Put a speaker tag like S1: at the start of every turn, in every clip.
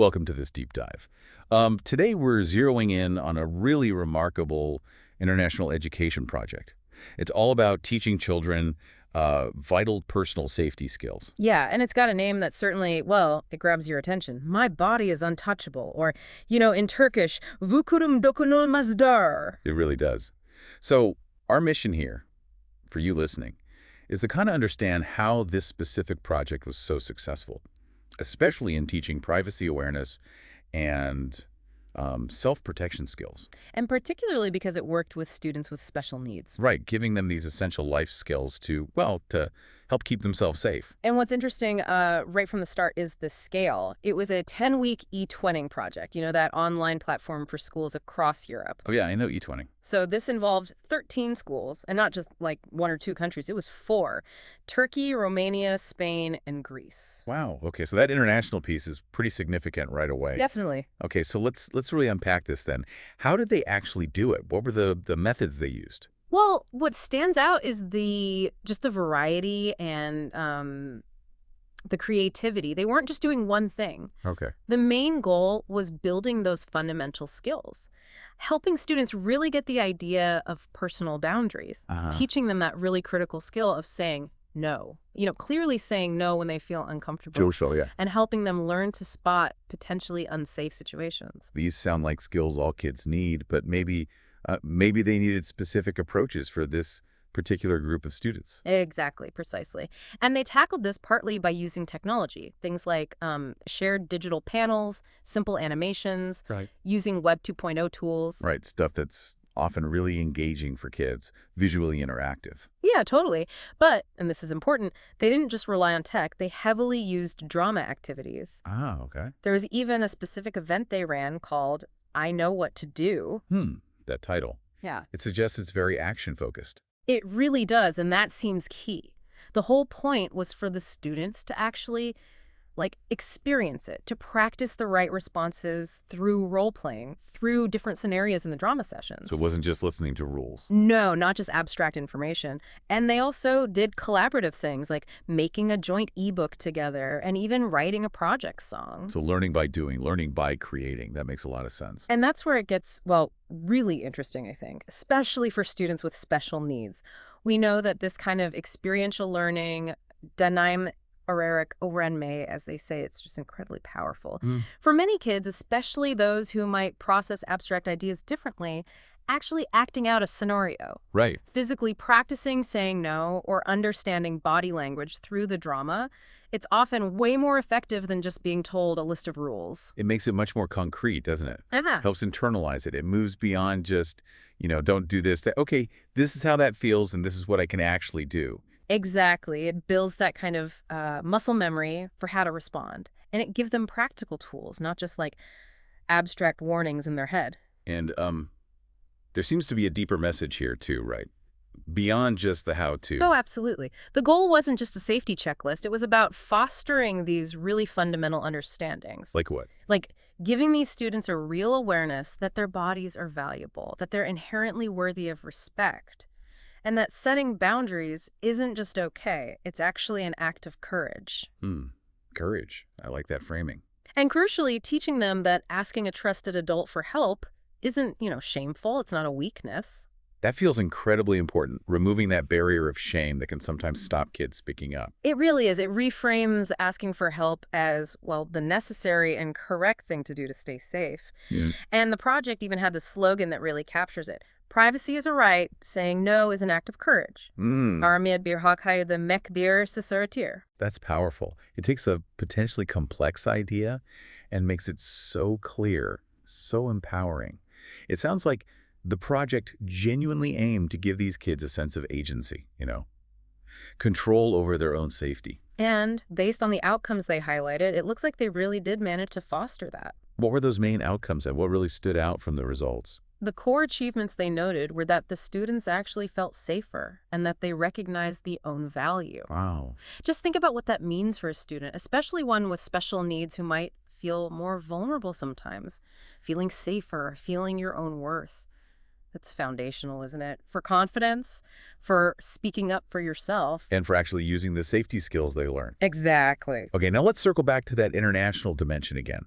S1: welcome to this deep dive. Today we're zeroing in on a really remarkable international education project. It's all about teaching children vital personal safety skills.
S2: Yeah, and it's got a name that certainly, well, it grabs your attention. My body is untouchable. Or, in Turkish, vukurum dokunulmazdar.
S1: It really does. So our mission here, for you listening, is to kind of understand how this specific project was so successful, especially in teaching privacy awareness and self-protection skills.
S2: And particularly because it worked with students with special needs.
S1: Right, giving them these essential life skills to, well, to help keep themselves safe.
S2: And what's interesting right from the start is the scale. It was a 10-week eTwinning project, that online platform for schools across Europe.
S1: Oh yeah, I know eTwinning.
S2: So this involved 13 schools, and not just like 1 or 2 countries. It was 4: Turkey, Romania, Spain, and Greece.
S1: Wow, okay, so that international piece is pretty significant right away.
S2: Definitely.
S1: Okay, so let's really unpack this then. How did they actually do it? What were the methods they used?
S2: Well, what stands out is just the variety and the creativity. They weren't just doing one thing.
S1: Okay.
S2: The main goal was building those fundamental skills, helping students really get the idea of personal boundaries, teaching them that really critical skill of saying no, clearly saying no when they feel uncomfortable.
S1: Sure, yeah.
S2: And helping them learn to spot potentially unsafe situations.
S1: These sound like skills all kids need, but maybe they needed specific approaches for this particular group of students.
S2: Exactly, precisely. And they tackled this partly by using technology, things like shared digital panels, simple animations,
S1: Right.
S2: using Web 2.0 tools.
S1: Right, stuff that's often really engaging for kids, visually interactive.
S2: Yeah, totally. But, and this is important, they didn't just rely on tech. They heavily used drama activities.
S1: Ah, okay.
S2: There was even a specific event they ran called I Know What to Do.
S1: That title.
S2: Yeah.
S1: It suggests it's very action-focused.
S2: It really does, and that seems key. The whole point was for the students to actually, experience it, to practice the right responses through role-playing, through different scenarios in the drama sessions.
S1: So it wasn't just listening to rules.
S2: No, not just abstract information. And they also did collaborative things like making a joint ebook together and even writing a project song.
S1: So learning by doing, learning by creating. That makes a lot of sense.
S2: And that's where it gets, well, really interesting, I think, especially for students with special needs. We know that this kind of experiential learning, Danaim Eric Orenme, as they say, it's just incredibly powerful. For many kids, especially those who might process abstract ideas differently, actually acting out a scenario.
S1: Right.
S2: Physically practicing saying no or understanding body language through the drama, it's often way more effective than just being told a list of rules.
S1: It makes it much more concrete, doesn't it?
S2: Yeah.
S1: Helps internalize it. It moves beyond just, don't do this. Okay, this is how that feels and this is what I can actually do.
S2: Exactly. It builds that kind of muscle memory for how to respond. And it gives them practical tools, not just like abstract warnings in their head.
S1: And there seems to be a deeper message here too, right? Beyond just the how-to.
S2: Oh, absolutely. The goal wasn't just a safety checklist. It was about fostering these really fundamental understandings.
S1: Like what?
S2: Like giving these students a real awareness that their bodies are valuable, that they're inherently worthy of respect. And that setting boundaries isn't just okay. It's actually an act of courage.
S1: Courage. I like that framing.
S2: And crucially, teaching them that asking a trusted adult for help isn't, shameful. It's not a weakness.
S1: That feels incredibly important, removing that barrier of shame that can sometimes stop kids speaking up.
S2: It really is. It reframes asking for help as, well, the necessary and correct thing to do to stay safe. And the project even had the slogan that really captures it. Privacy is a right, saying no is an act of courage. Armiyat bir hak haydı mek bir sesaratir.
S1: That's powerful. It takes a potentially complex idea and makes it so clear, so empowering. It sounds like the project genuinely aimed to give these kids a sense of agency, control over their own safety.
S2: And based on the outcomes they highlighted, it looks like they really did manage to foster that.
S1: What were those main outcomes and what really stood out from the results?
S2: The core achievements they noted were that the students actually felt safer and that they recognized the own value.
S1: Wow.
S2: Just think about what that means for a student, especially one with special needs who might feel more vulnerable sometimes, feeling safer, feeling your own worth. That's foundational, isn't it? For confidence, for speaking up for yourself.
S1: And for actually using the safety skills they learn.
S2: Exactly.
S1: Okay, now let's circle back to that international dimension again.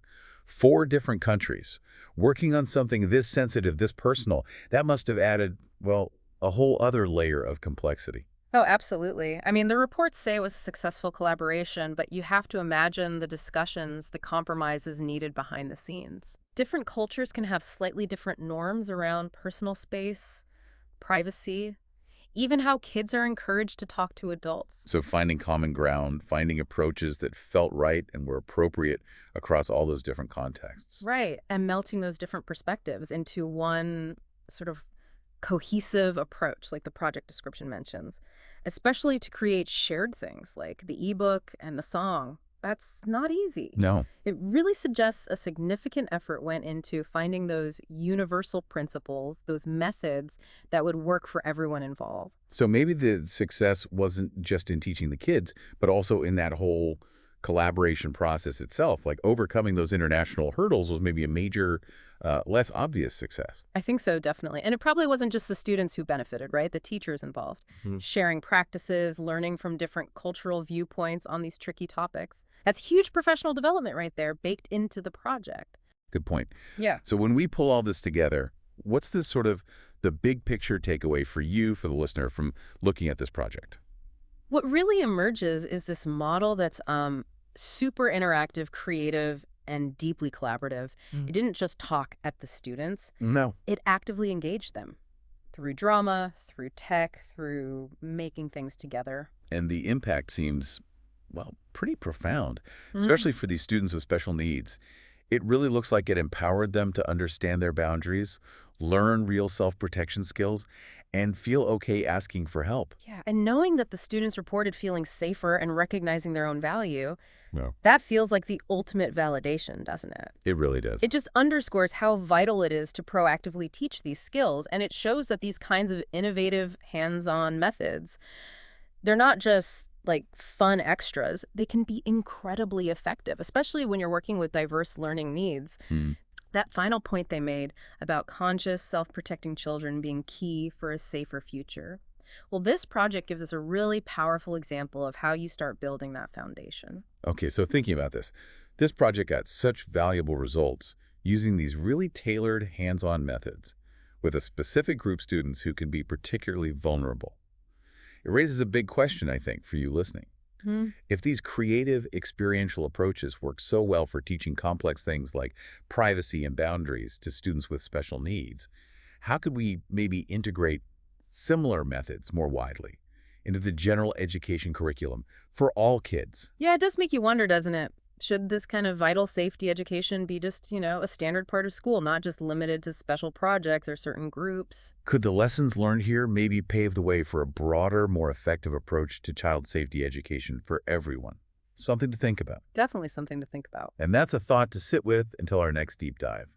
S1: 4 different countries, working on something this sensitive, this personal. That must have added, well, a whole other layer of complexity.
S2: Oh, absolutely. I mean, the reports say it was a successful collaboration, but you have to imagine the discussions, the compromises needed behind the scenes. Different cultures can have slightly different norms around personal space, privacy, even how kids are encouraged to talk to adults.
S1: So finding common ground, finding approaches that felt right and were appropriate across all those different contexts.
S2: Right. And melting those different perspectives into one sort of cohesive approach, like the project description mentions, especially to create shared things like the ebook and the song. That's not easy.
S1: No.
S2: It really suggests a significant effort went into finding those universal principles, those methods that would work for everyone involved.
S1: So maybe the success wasn't just in teaching the kids, but also in that whole collaboration process itself. Like overcoming those international hurdles was maybe a major, less obvious success.
S2: I think so, definitely. And it probably wasn't just the students who benefited, right? The teachers involved, sharing practices, learning from different cultural viewpoints on these tricky topics. That's huge professional development right there, baked into the project.
S1: Good point.
S2: Yeah.
S1: So when we pull all this together, what's this sort of the big picture takeaway for you, for the listener, from looking at this project?
S2: What really emerges is this model that's super interactive, creative, and deeply collaborative. It didn't just talk at the students,
S1: No.
S2: it actively engaged them through drama, through tech, through making things together.
S1: And the impact seems, well, pretty profound, especially for these students with special needs. It really looks like it empowered them to understand their boundaries, learn real self-protection skills, and feel okay asking for help.
S2: Yeah, and knowing that the students reported feeling safer and recognizing their own value,
S1: No.
S2: that feels like the ultimate validation, doesn't it?
S1: It really does.
S2: It just underscores how vital it is to proactively teach these skills, and it shows that these kinds of innovative, hands-on methods, they're not just like fun extras. They can be incredibly effective, especially when you're working with diverse learning needs.
S1: Hmm.
S2: That final point they made about conscious, self-protecting children being key for a safer future. Well, this project gives us a really powerful example of how you start building that foundation.
S1: Okay, so thinking about this project got such valuable results using these really tailored hands-on methods with a specific group of students who can be particularly vulnerable. It raises a big question, I think, for you listening.
S2: Hmm.
S1: If these creative, experiential approaches work so well for teaching complex things like privacy and boundaries to students with special needs, how could we maybe integrate similar methods more widely into the general education curriculum for all kids?
S2: Yeah, it does make you wonder, doesn't it? Should this kind of vital safety education be just, a standard part of school, not just limited to special projects or certain groups?
S1: Could the lessons learned here maybe pave the way for a broader, more effective approach to child safety education for everyone? Something to think about.
S2: Definitely something to think about.
S1: And that's a thought to sit with until our next deep dive.